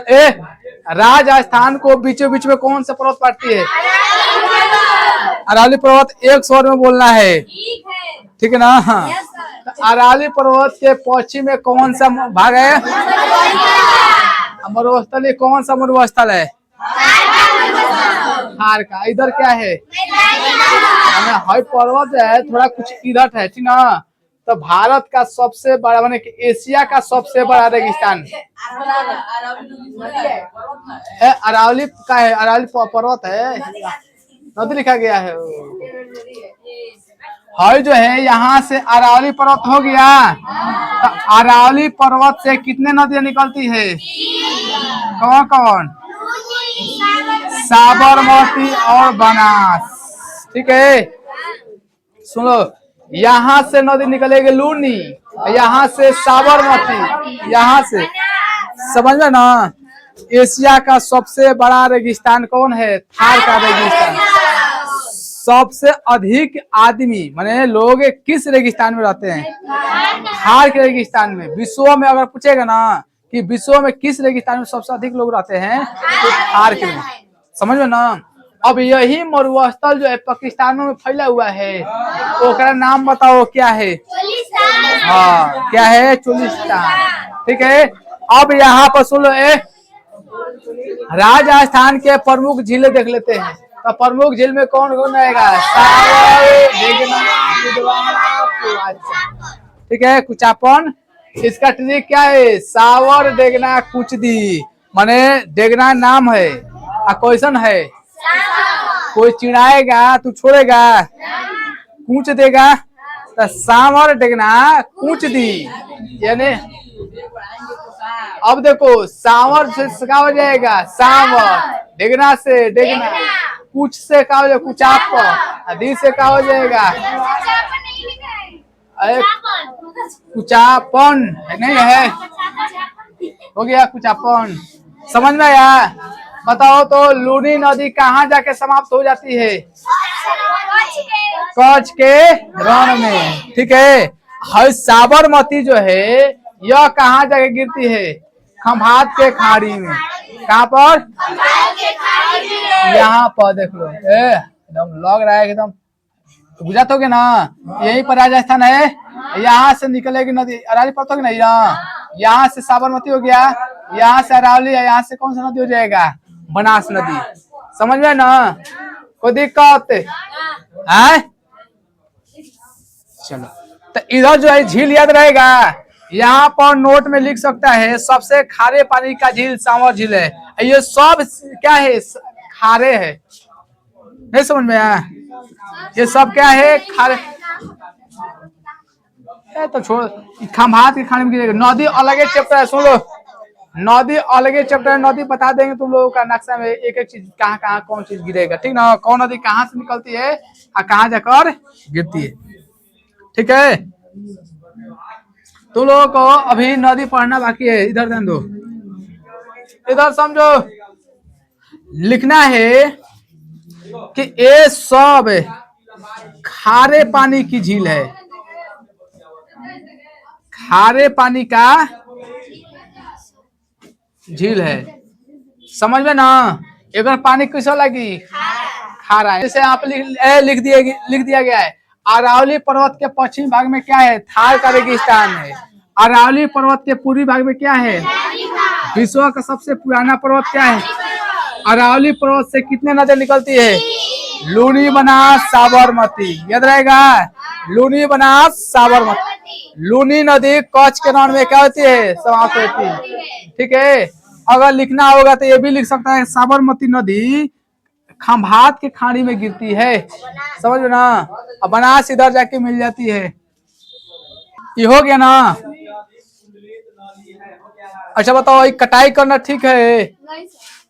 ए राजस्थान को बीचों बीच में कौन सा पर्वत पड़ती है? अरावली पर्वत। एक स्वर में बोलना है, ठीक है ना? तो अरावली पर्वत के पश्चिम में कौन सा भाग है? मरुस्थल। कौन सा मरुस्थल है? थार का। इधर क्या है? हाई पर्वत है, थोड़ा कुछ इधर है, ठीक ना? तो भारत का सबसे बड़ा माने कि एशिया का सबसे बड़ा रेगिस्तान अरावली का है। अरावली पर्वत है, नदी लिखा गया है। हाई जो है यहाँ से अरावली पर्वत हो गया। तो अरावली पर्वत से कितने नदियां निकलती है? कौन कौन? साबरमती और बनास, ठीक है? सुनो, यहाँ से नदी निकलेगी लूनी, यहाँ से साबरमती, यहाँ से। समझ में ना? एशिया का सबसे बड़ा रेगिस्तान कौन है? थार का रेगिस्तान। सबसे अधिक आदमी माने लोग किस रेगिस्तान में रहते हैं? थार के रेगिस्तान में। विश्व में अगर पूछेगा ना कि विश्व में किस रेगिस्तान में सबसे अधिक लोग रहते हैं, तो थार के में। समझ में ना? अब यही मरुस्थल जो है पाकिस्तान में फैला हुआ है, ओकरा नाम बताओ क्या है? हाँ, क्या है? चोलिस्तान, ठीक है? अब यहाँ पर सुन लो, राजस्थान के प्रमुख झीलें देख लेते हैं। तो प्रमुख झील में कौन कौन आएगा? सावर, देगना, बुधवारा, ठीक है? कुचापन। इसका ट्रिक क्या है? सावर, देगना, कुचदी। माने देगना नाम है, क्वेश्चन है। कोई चिढ़ाएगा तू छोड़ेगा, कूच देगा। तो सावर, देगना, कुचदी। यानी अब देखो, सावर से क्या हो जाएगा? सावर। देगना से देगना। कुछ से क्या हो जाएगा? कुचापन। दी से क्या हो जाएगा? कुचापन नहीं है, हो गया कुचापन। समझ में आया? बताओ तो लूनी नदी कहाँ जाके समाप्त हो जाती है? कच्छ के रण में, ठीक है? हर साबरमती जो है यह कहाँ जाके गिरती है? खंभात के खाड़ी में। कहाँ पर? यहाँ पर देख लो, एकदम लग रहा है एकदम गुजरात हो गया ना? यही पर राजस्थान है। यहाँ से निकलेगी नदी अरावली पर्वत होगी ना, यहाँ से साबरमती हो गया, यहाँ से अरावली है, यहाँ से कौन सा नदी हो जाएगा? बनास नदी। समझ में ना? कोई दिक्कत है? चलो, तो इधर जो है झील याद रहेगा। यहाँ पर नोट में लिख सकता है सबसे खारे पानी का झील सांवर झील है। ये सब क्या है? खारे है। नहीं समझ में आया? ये सब क्या है? खारे। तो छोड़, खंभात के खाने में गिरेगा। नदी अलग ही चैप्टर है, सुन लो। नदी अलग ही चैप्टर है, नदी बता देंगे तुम लोगों का नक्शा में, एक एक चीज कहाँ कहाँ कौन चीज गिरेगा, ठीक ना? कौन नदी कहाँ से निकलती है और कहाँ जाकर गिरती है, ठीक है? तुम लोगों को अभी नदी पढ़ना बाकी है। इधर ध्यान दो, इधर समझो। लिखना है कि ये सब खारे पानी की झील है। खारे पानी का झील है। समझ में ना? अगर पानी कैसा लगी? खारा है। जैसे आप लिख दिया गया है। अरावली पर्वत के पश्चिमी भाग में क्या है? थार का रेगिस्तान है। अरावली पर्वत के पूर्वी भाग में क्या है? विश्व का सबसे पुराना पर्वत क्या है? अरावली पर्वत से कितने नदियां निकलती है? लूनी, बनास, साबरमती। याद रहेगा? लूनी, बनास, साबरमती। लूनी नदी कच्छ के रण में क्या होती है? समाप्त होती है, ठीक है? अगर लिखना होगा तो ये भी लिख सकता है, साबरमती नदी खंभात के खाड़ी में गिरती है। समझ लो ना? अब बनास इधर जाके मिल जाती है। ये हो गया ना? अच्छा बताओ, कटाई करना ठीक है?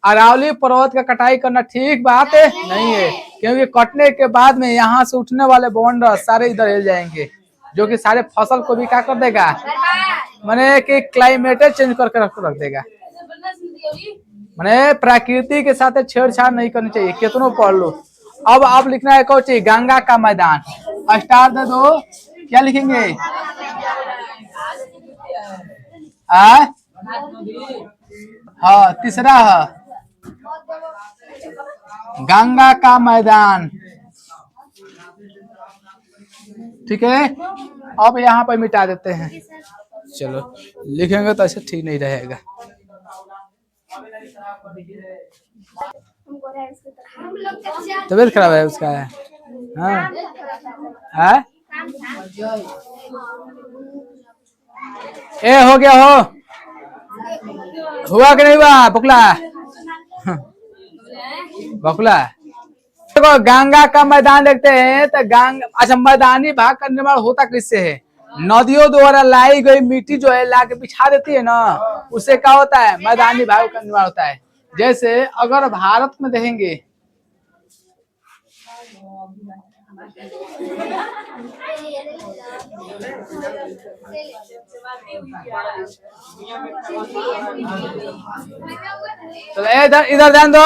अरावली पर्वत का कटाई करना ठीक बात है नहीं है, क्योंकि कटने के बाद में यहाँ से उठने वाले बवंडर सारे इधर हिल जाएंगे, जो कि सारे फसल को भी क्या कर देगा? माने कि क्लाइमेट चेंज करके रख देगा। माने प्रकृति के साथ छेड़छाड़ नहीं करनी चाहिए, कितनों पढ़ लो। अब आप लिखना है कोची गंगा का मैदान। स्टार दे दो, क्या लिखेंगे? हाँ तीसरा है गंगा का मैदान। ठीक है, अब यहाँ पर मिटा देते हैं। चलो लिखेंगे तो ऐसे ठीक नहीं रहेगा। तबीयत खराब है उसका है? हाँ है? ए हो गया हो, हुआ कि नहीं हुआ बकुला? बकुला देखो गंगा का मैदान देखते हैं तो गंगा, अच्छा मैदानी भाग का निर्माण होता किससे है? नदियों द्वारा लाई गई मिट्टी जो है ला के बिछा देती है ना, उससे क्या होता है? मैदानी भाग का निर्माण होता है। जैसे अगर भारत में देखेंगे तो इधर इधर ध्यान दो,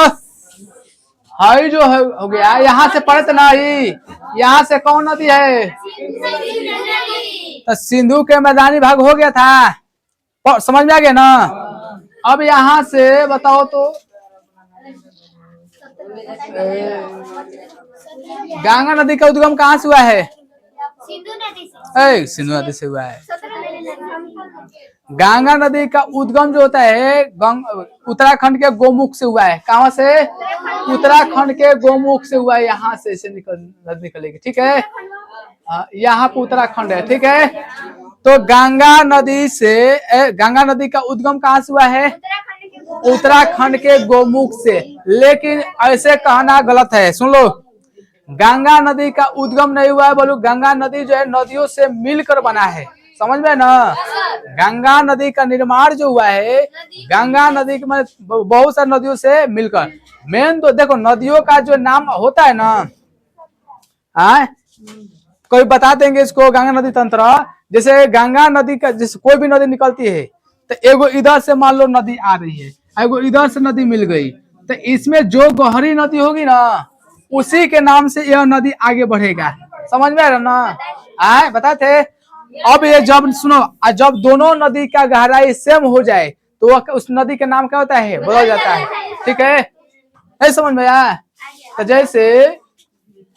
हाई जो है हो गया यहाँ से पड़े तो नहीं, यहाँ से कौन नदी है? तो सिंधु के मैदानी भाग हो गया था, समझ में आ गया ना? अब यहाँ से बताओ तो गंगा नदी का उद्गम कहाँ से हुआ है? सिंधु नदी से हुआ है। गंगा नदी का उद्गम जो होता है उत्तराखंड के गोमुख से हुआ है। कहाँ से? उत्तराखंड के गोमुख से हुआ है, यहाँ से इसे निकलेगी। ठीक है, यहाँ पे उत्तराखंड है। ठीक है, तो गंगा नदी का उद्गम कहाँ से हुआ है? उत्तराखंड के गोमुख से। लेकिन ऐसे कहना गलत है, सुन लो, गंगा नदी का उद्गम नहीं हुआ है, बोलो गंगा नदी जो है नदियों से मिलकर बना है, समझ में ना? गंगा नदी का निर्माण जो हुआ है गंगा नदी के बहुत सारी नदियों से मिलकर। मेन तो देखो नदियों का जो नाम होता है ना, कोई बता देंगे इसको गंगा नदी तंत्र। जैसे गंगा नदी का जैसे कोई भी नदी निकलती है तो एगो इधर से मान लो नदी आ रही है, एगो इधर से नदी मिल गई, तो इसमें जो गहरी नदी होगी ना उसी के नाम से यह नदी आगे बढ़ेगा, समझ में आ रहा ना? बताते। अब ये जब सुनो, जब दोनों नदी का गहराई सेम हो जाए तो उस नदी का नाम क्या होता है? बदल जाता है। ठीक है, नहीं समझ में आया? तो जैसे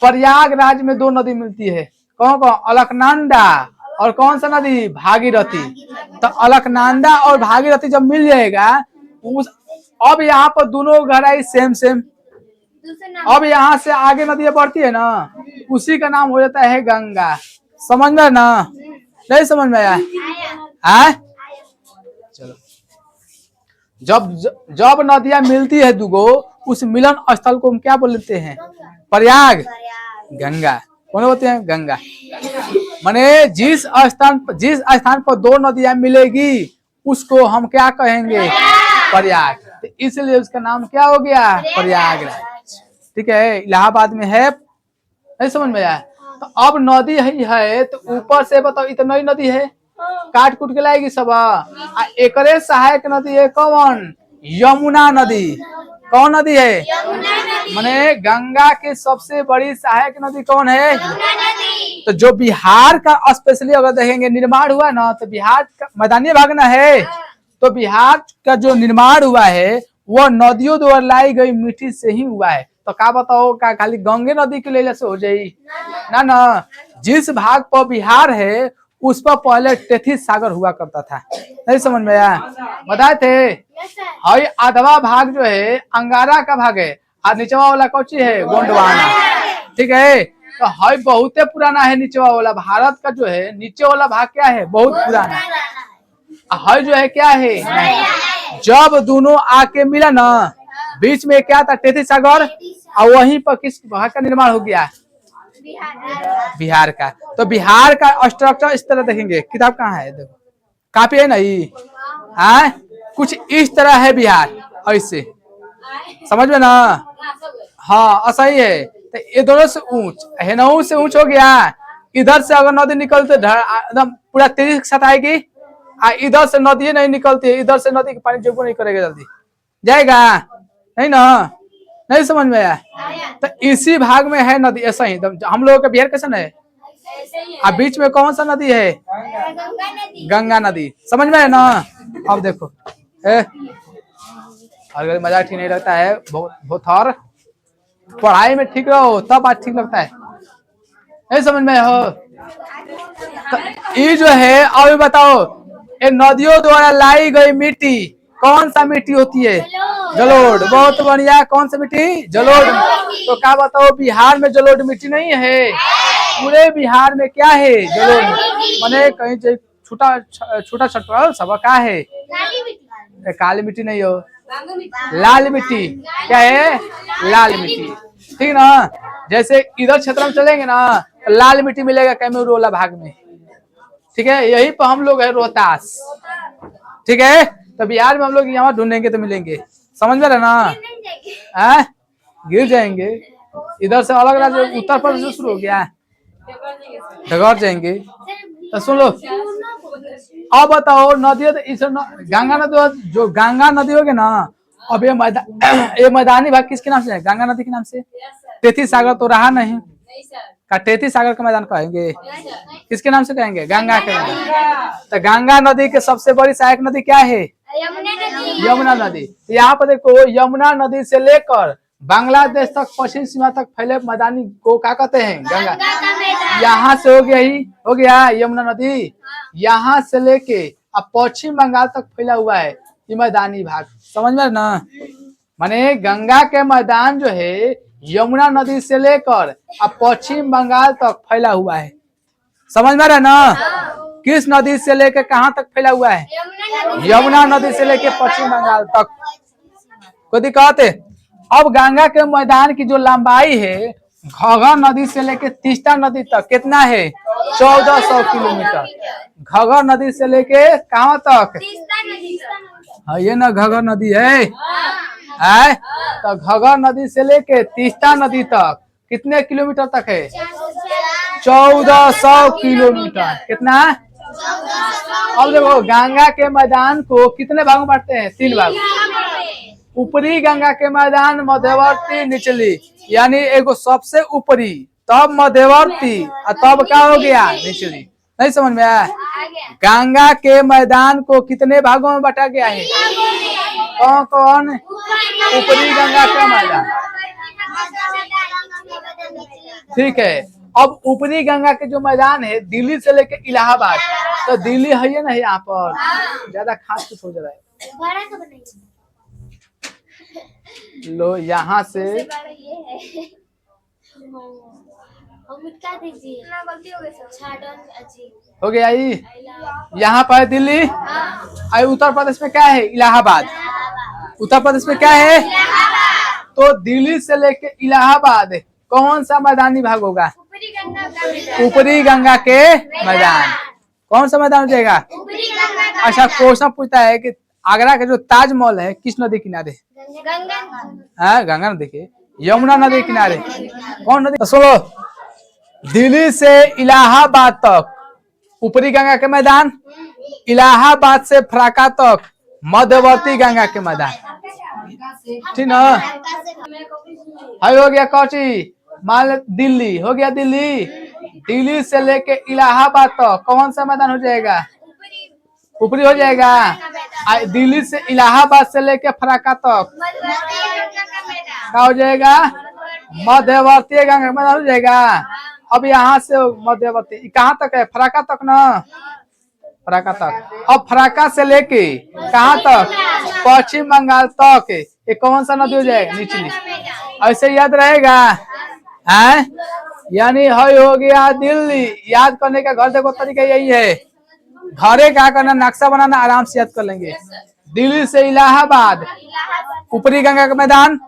प्रयागराज में दो नदी मिलती है, कौन कौन? अलकनंदा और कौन सा नदी? भागीरथी। तो अलकनंदा और भागीरथी जब मिल जाएगा अब यहाँ पर दोनों गहराई सेम सेम। अब यहाँ से आगे नदियां बढ़ती है ना, उसी का नाम हो जाता है गंगा। समझ में ना? नहीं समझ में आया? चलो, जब नदियां मिलती है दुगो, उस मिलन स्थल को हम क्या बोलते हैं? प्रयाग। गंगा कौन बोलते हैं? गंगा। माने जिस स्थान पर दो नदियां मिलेगी उसको हम क्या कहेंगे? प्रयाग। तो इसलिए उसका नाम क्या हो गया? प्रयागराज। ठीक है, इलाहाबाद में है, नहीं समझ में आया? तो अब नदी है तो ऊपर से बताओ इतना ही नदी है, काट कूट के लाएगी सब। एकरे सहायक नदी है कौन? यमुना नदी। कौन नदी है? माने गंगा की सबसे बड़ी सहायक नदी कौन है? तो जो बिहार का स्पेशली अगर देखेंगे निर्माण हुआ ना, तो बिहार का मैदानी भाग ना है, तो बिहार का जो निर्माण हुआ है वो नदियों द्वारा लाई गई मिट्टी से ही हुआ है। तो क्या बताओ, क्या खाली गंगे नदी के लिए से हो जाए? ना ना, जिस भाग पर बिहार है उस पर पहले तेथिस सागर हुआ करता था, नहीं समझ में आया? बताए थे। हाई आधवा भाग जो है अंगारा का भाग है, और निचवा वाला कौची है? गोंडवाना। ठीक है, तो हाई बहुत पुराना है नीचवा वाला। भारत का जो है नीचे वाला भाग क्या है? बहुत पुराना। हाई जो है क्या है? जब दोनों आके मिला ना, बीच में क्या था? तेथिस सागर, और वहीं पर किस भाग का निर्माण हो गया? बिहार का। तो बिहार का स्ट्रक्चर इस तरह देखेंगे, किताब कहाँ है? देखो कापी है नहीं? कुछ इस तरह है बिहार, ऐसे समझ में ना? हाँ सही है। तो ये दोनों से ऊंच है ना, से ऊंच हो गया। इधर से अगर नदी निकलते एकदम पूरा तेजी के साथ आएगी, इधर से नदी नहीं निकलती है, इधर से नदी के पानी जो नहीं करेगा जल्दी जाएगा, नहीं ना? नहीं समझ में आया? तो इसी भाग में है नदी ऐसा ही। हम लोगों का बिहार कैसा है? बीच में कौन सा नदी है? गंगा नदी। समझ में है ना? अब देखो और अगर मजाक ठीक नहीं लगता है बहुत और पढ़ाई में ठीक रहो तब बात ठीक लगता है, नहीं समझ में हो। तो ये जो है अभी बताओ, ये नदियों द्वारा लाई गई मिट्टी कौन सा मिट्टी होती है? जलोढ़। बहुत बढ़िया, कौन सा मिट्टी? जलोढ़। तो क्या बताओ बिहार में जलोढ़ मिट्टी नहीं है? पूरे बिहार में क्या है? जलोढ़। माने कहीं छोटा छोटा छोटा सब क्या है? काली मिट्टी नहीं हो, लाल मिट्टी। क्या है? लाल मिट्टी, ठीक ना। जैसे इधर क्षेत्र में चलेंगे ना तो लाल मिट्टी मिलेगा कैमूर भाग में, ठीक है। यही पर हम लोग है रोहतास, ठीक है। तो बिहार में हम लोग यहाँ ढूंढेंगे तो मिलेंगे, समझ में रहे ना। गिर जाएंगे। इधर से अलग राज्य उत्तर प्रदेश से शुरू हो गया, डगर जाएंगे। तो सुन लो, अब बताओ नदी गंगा नदी, जो गंगा नदी होगी ना, अब ये मैदानी भाग किसके नाम से है? गंगा नदी के नाम से। तेती सागर तो रहा नहीं का, तेती सागर का मैदान कहेंगे, किसके नाम से कहेंगे? गंगा के मैदान। तो गंगा नदी के सबसे बड़ी सहायक नदी क्या है? यमुना नदी। यहाँ पर देखो, यमुना नदी से लेकर बांग्लादेश तक पश्चिम सीमा तक फैले मैदानी को क्या कहते हैं? गंगा। यहाँ से हो गया यमुना नदी, यहाँ से लेके अब पश्चिम बंगाल तक फैला हुआ है ये मैदानी भाग, समझ में ना। माने गंगा के मैदान जो है यमुना नदी से लेकर अब पश्चिम बंगाल तक फैला हुआ है, समझ में रहे ना। किस नदी से लेकर कहाँ तक फैला हुआ है? यमुना नदी से लेकर पश्चिम बंगाल तक। कोई दिक्कत है? अब गंगा के मैदान की जो लंबाई है घघर नदी से लेकर तीस्ता नदी तक कितना है? 1400 किलोमीटर। घघर नदी से लेके कहाँ तक? ये ना घघर नदी है, तो घघर नदी से लेके तीस्ता नदी तक कितने किलोमीटर तक है? 1400 किलोमीटर। कितना? अब देखो गंगा के मैदान को कितने भागों में बांटते हैं? 3 भाग। ऊपरी गंगा के मैदान, मध्यवर्ती, निचली, यानी एगो सबसे ऊपरी, तब मध्यवर्ती और तब क्या हो गया? निचली। नहीं समझ में आया? गंगा के मैदान को कितने भागों में बांटा गया है? कौन कौन? ऊपरी गंगा का मैदान, ठीक है। अब ऊपरी गंगा के जो मैदान है दिल्ली से लेके इलाहाबाद, तो दिल्ली है ना यहाँ पर, ज्यादा खास कुछ हो जा रहा है। लो यहाँ से हो गया यहाँ पर दिल्ली। उत्तर प्रदेश में क्या है? इलाहाबाद। उत्तर प्रदेश में क्या है? तो दिल्ली से लेके इलाहाबाद कौन सा मैदानी भाग होगा? ऊपरी गंगा के मैदान। कौन सा मैदान हो जाएगा? अच्छा, क्वेश्चन पूछता है कि आगरा का जो ताजमहल है किस नदी किनारे? गंगा नदी के, यमुना नदी किनारे। कौन नदी? सुनो, दिल्ली से इलाहाबाद तक ऊपरी गंगा के मैदान, इलाहाबाद से फराक्का तक मध्यवर्ती गंगा के मैदान, ठीक ना। हो गया कौची? मान दिल्ली हो गया। दिल्ली, दिल्ली से लेके इलाहाबाद तक कौन सा मैदान हो जाएगा? ऊपरी हो जाएगा। दिल्ली से इलाहाबाद से लेके फराक्का तक क्या हो जाएगा? मध्यवर्ती गंगा मैदान हो जाएगा। अब यहाँ से मध्यवर्ती कहाँ तक है? फराक्का तक ना, फराक्का तक। अब फराक्का से लेके कहाँ तक? पश्चिम बंगाल तक ये कौन सा नदी हो जाएगा? निचली। ऐसे याद रहेगा है, यानी हो गया दिल्ली। याद करने का घर देखो तरीका यही है, घरे क्या करना, नक्शा बनाना, आराम से याद कर लेंगे। दिल्ली से इलाहाबाद, ऊपरी गंगा का मैदान,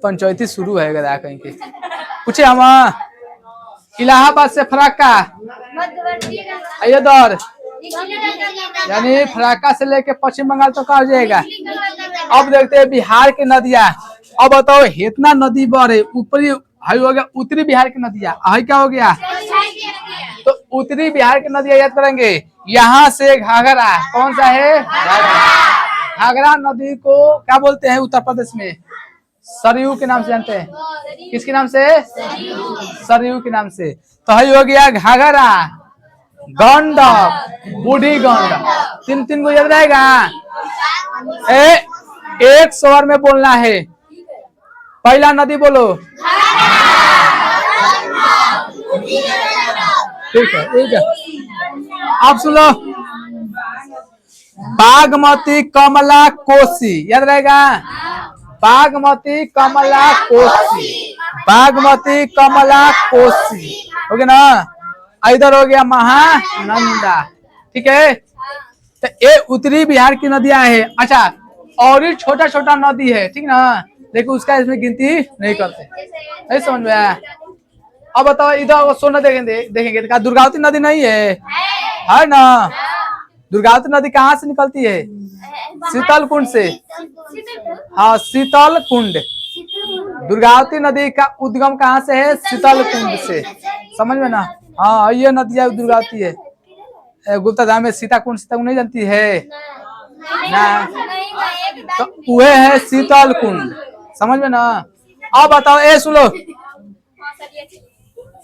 पंचायती शुरू है गदा कहीं के पूछे हम। इलाहाबाद से फराक्का दौर, यानी फराक्का से लेके पश्चिम बंगाल तो कहा जाएगा। अब देखते हैं बिहार की नदियां। अब बताओ इतना नदी बढ़े ऊपरी हो गया, उत्तरी बिहार की नदियां क्या हो गया? तो उत्तरी बिहार की नदियां याद करेंगे। यहाँ से घाघरा, कौन सा है? घाघरा नदी को क्या बोलते हैं उत्तर प्रदेश में? सरयू के नाम से जानते हैं। किसके नाम से? सरयू के नाम से। तो हो गया घाघरा। गंडक, बूढ़ी गंडक। तीन तीन को याद रहेगा। एक स्वर में बोलना है। पहला नदी बोलो। ठीक है, ठीक है। अब सुनो, बागमती, कमला, कोसी, याद रहेगा। बागमती, कमला, कोसी, बागमती, कमला, कोसी, हो गया ना। इधर हो गया महानंदा। ठीक है, तो ये उत्तरी बिहार की नदियां है। अच्छा, और ही छोटा छोटा नदी है, ठीक ना, लेकिन उसका इसमें गिनती नहीं करते। नहीं समझ में आया। अब बताओ, इधर सोना देखेंगे तो दुर्गावती नदी नहीं है ना। दुर्गावती नदी कहाँ से निकलती है? शीतल कुंड से। हाँ, शीतल कुंड। दुर्गावती नदी का उद्गम कहाँ से है? शीतल कुंड से। समझ में ना। हाँ, ये नदियाँ दुर्गावती है। गुप्ता धाम में सीता कुंड नहीं जानती है ना, तो वह है शीतल कुंड। समझ में ना। अब बताओ, ए सुनो,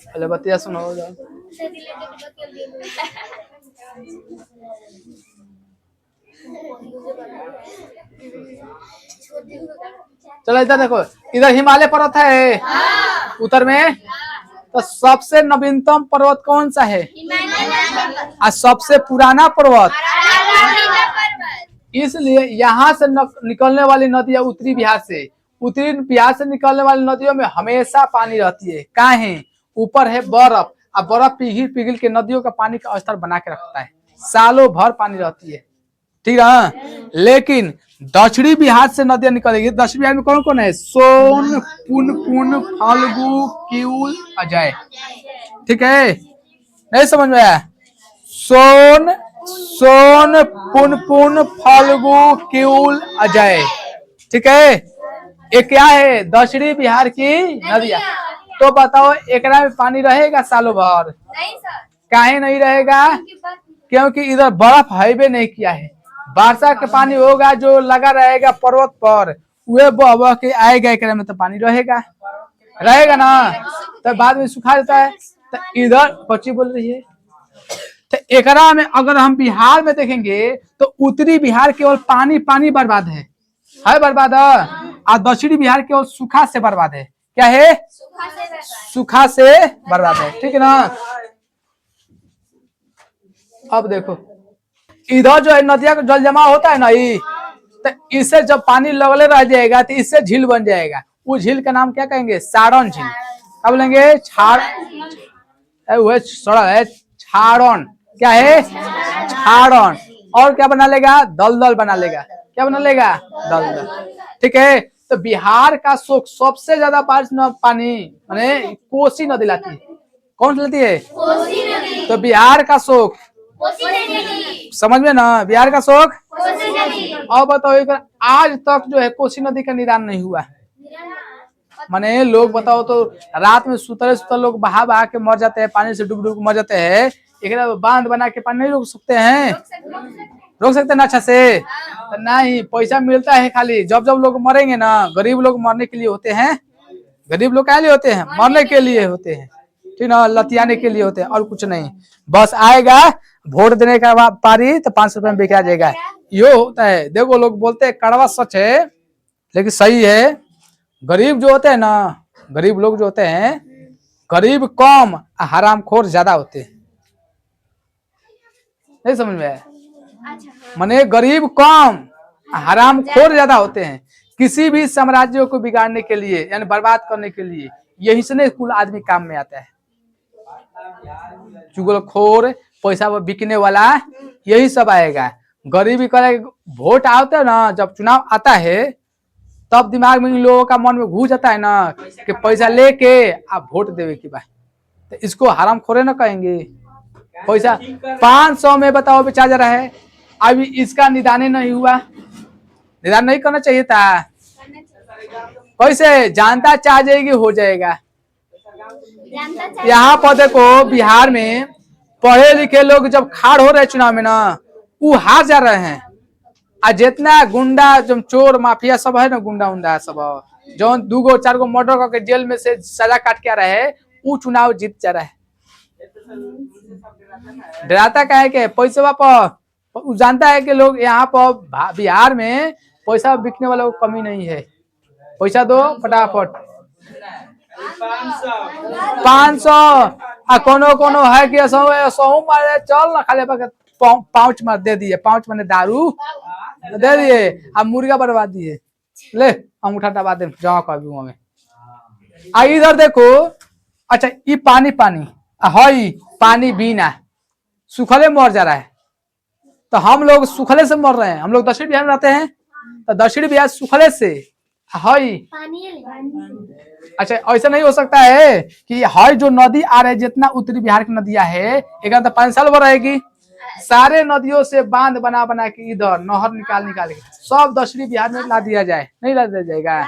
पहले बतिया सुनो। चलो इधर देखो, इधर हिमालय पर्वत है उत्तर में, तो सबसे नवीनतम पर्वत कौन सा है? और सबसे पुराना पर्वत। इसलिए यहाँ से निकलने वाली नदियां उत्तरी बिहार से, उत्तरी बिहार से निकलने वाली नदियों में हमेशा पानी रहती है। काहे? ऊपर है बर्फ, और बर्फ पिघल पिघल के नदियों का पानी का स्तर बना के रखता है, सालों भर पानी रहती है। ठीक है। लेकिन दक्षिणी बिहार से नदियां निकलेगी। दक्षिणी बिहार में कौन कौन है? सोन, पुनपुन, फाल्गु, किऊल, अजय। ठीक है, नहीं समझ में आया? सोन, पुनपुन, फाल्गु, किऊल, अजय। ठीक है, ये क्या है? दक्षिणी बिहार की नदियां। तो बताओ, एकरा में पानी रहेगा सालों भर? काहे नहीं रहेगा? क्योंकि इधर बर्फ हाईवे नहीं किया है। वर्षा का पानी होगा जो लगा रहेगा पर्वत पर, वह बह बह के आएगा, एकरा में तो पानी रहेगा ना। तो बाद में सुखा जाता है। तो इधर बच्ची बोल रही है, तो एकरा में अगर हम बिहार में देखेंगे तो उत्तरी बिहार केवल पानी बर्बाद है बर्बाद है, और दक्षिणी बिहार केवल सूखा से बर्बाद है। क्या है? सूखा से बर्बाद है। ठीक है ना। अब देखो, इधर जो है नदिया का जल जमा होता है ना, तो इससे जब पानी लगले रह जाएगा तो इससे झील बन जाएगा। उस झील का नाम क्या कहेंगे? सारण झील। क्या बोलेंगे? छाड़न। क्या है? छाड़न। और क्या बना लेगा? दलदल बना लेगा। क्या बना लेगा? दलदल। ठीक है, तो बिहार का सबसे ज्यादा पानी माने कोसी नदी लाती है। कौन लाती है? कोसी नदी। तो बिहार का शोक समझ में ना, बिहार का शोक। और बताओ, आज तक जो है कोसी नदी का निदान नहीं हुआ। माने लोग बताओ तो रात में सुतले लोग बहा बहा के मर जाते हैं, पानी से डूब डूब मर जाते हैं। एक बांध बना के पानी नहीं रोक सकते हैं? रोक सकते हैं ना अच्छा से? तो नहीं, पैसा मिलता है खाली। जब जब लोग मरेंगे ना, गरीब लोग मरने के लिए होते हैं। गरीब लोग क्या लिए होते हैं? मरने के लिए होते हैं। ठीक ना, लतियाने के लिए होते हैं, और कुछ नहीं। बस आएगा वोट देने का पारी तो 500 रुपए में बिका जाएगा। यो होता है। देखो, लोग बोलते हैं कड़वा सच है, लेकिन सही है। गरीब जो होते हैं ना, गरीब लोग जो होते हैं, गरीब कम, हरामखोर ज्यादा होते हैं। नहीं समझ में आया? माने गरीब कम, हरामखोर ज्यादा होते हैं। किसी भी साम्राज्य को बिगाड़ने के लिए, यानी बर्बाद करने के लिए, यही से कुल आदमी काम में आता है। चुगलखोर, पैसा बिकने वाला, यही सब आएगा। गरीबी करे। वोट आते है ना, जब चुनाव आता है तब दिमाग में इन लोगों का मन में घुस जाता है ना कि पैसा लेके आप वोट देवे की बात। तो इसको हरामखोरे ना कहेंगे। पैसा 500 में बताओ बेचा जा रहा है, अभी इसका निदान नहीं हुआ। निदान नहीं करना चाहिए था। कैसे? जनता चाह जाएगी, हो जाएगा। यहाँ पर देखो, बिहार में पढ़े लिखे लोग जब खाड़ हो रहे चुनाव में ना, वो हार जा रहे हैं। और जितना गुंडा, जो चोर माफिया सब है ना, गुंडा उंडा सब, जो 2 गो 4 गो मर्डर करके जेल में से सजा काट के आ रहे हैं, वो चुनाव जीत जा रहा है। डराता क्या है कि पैसा पर जानता है कि लोग यहाँ पर बिहार में पैसा बिकने वालों को कमी नहीं है। पैसा दो फटाफट 500 कोनो कोनो है कि सौ मारे चल ना खाले पाउच मार दे दिए, पाउच मैंने दारू दे दिए, अब मुर्गा बर्बाद दिए, ले अंगूठा दबा दे जमा कर दूंगा मैं। इधर देखो, अच्छा ये पानी पानी हई पानी बिना सूखले मर जा रहा है, तो हम लोग सूखले से मर रहे हैं। हम लोग दक्षिण बिहार में रहते हैं, तो दक्षिण बिहार सूखले से हई। अच्छा ऐसा नहीं हो सकता है कि हई जो नदी आ रही है, जितना उत्तरी बिहार की नदियां है, एक तो 5 साल भर रहेगी, सारे नदियों से बांध बना बना के इधर नहर निकाल निकाल के सब दक्षिणी बिहार में ला दिया जाए, नहीं ला दिया जाएगा।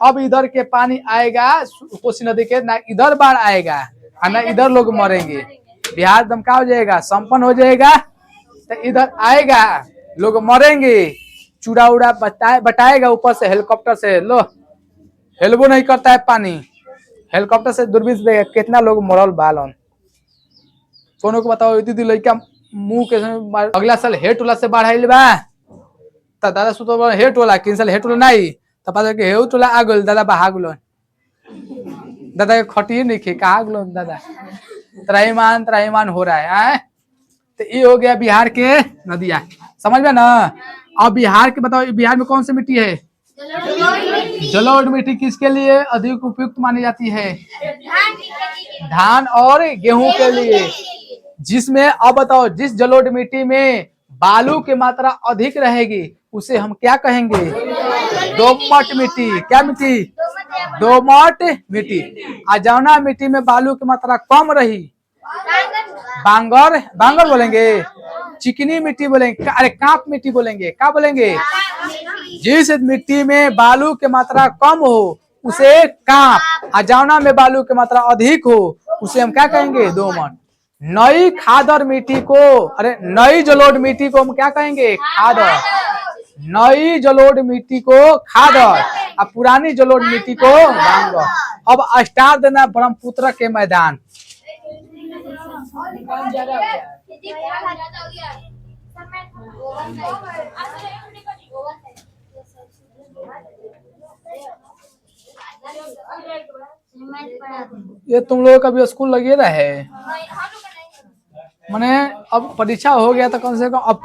अब इधर के पानी आएगा कोसी नदी के, ना इधर बाढ़ आएगा और ना इधर लोग मरेंगे, बिहार दमका हो जाएगा, संपन्न हो जाएगा। तो इधर आएगा लोग मरेंगे, चूड़ा उड़ा बटाएगा ऊपर से हेलीकॉप्टर से, लो हेलबो नहीं करता है पानी, हेलीकॉप्टर से दूरबीन से देगा कितना लोग मरल बालन। सोनू को बताओ दीदी लड़का मुंह के अगला साल हेट वाला से बाढ़ आइल बा, तो दादा सुतो हेट वाला किन साल हेट वाला नहीं, तो पता कि हेट वाला आ गइल, दादा बहा गलो, दादा के खटिए नहीं खे कहा गलो, दादा त्राईमान हो रहा है। तो ये हो गया बिहार के नदियां, समझ में ना। अब बिहार के बताओ, बिहार में कौन सी मिट्टी है? जलोढ़ मिट्टी किसके लिए अधिक उपयुक्त मानी जाती है? धान और गेहूं के लिए। जिसमें अब बताओ, जिस जलोढ़ मिट्टी में बालू की मात्रा अधिक रहेगी उसे हम क्या कहेंगे? दोमट मिट्टी। क्या मिट्टी? दोमट मिट्टी। जौना मिट्टी में बालू की मात्रा कम रही, बांगर बोलेंगे, चिकनी मिट्टी बोलेंगे, अरे कांप मिट्टी बोलेंगे, क्या बोलेंगे? जिस मिट्टी में बालू की मात्रा कम हो उसे कांप, जौना में बालू की मात्रा अधिक हो उसे हम क्या कहेंगे? दोमट। नई खादर मिट्टी को, अरे नई जलोढ़ मिट्टी को हम क्या कहेंगे? खादर। नई जलोढ़ मिट्टी को खादर और पुरानी जलोढ़ मिट्टी को बांगर। अब स्टार देना ब्रह्मपुत्र के मैदान। ये तुम लोग कभी स्कूल लगे रहे? मैंने अब परीक्षा हो गया तो कम से कम अब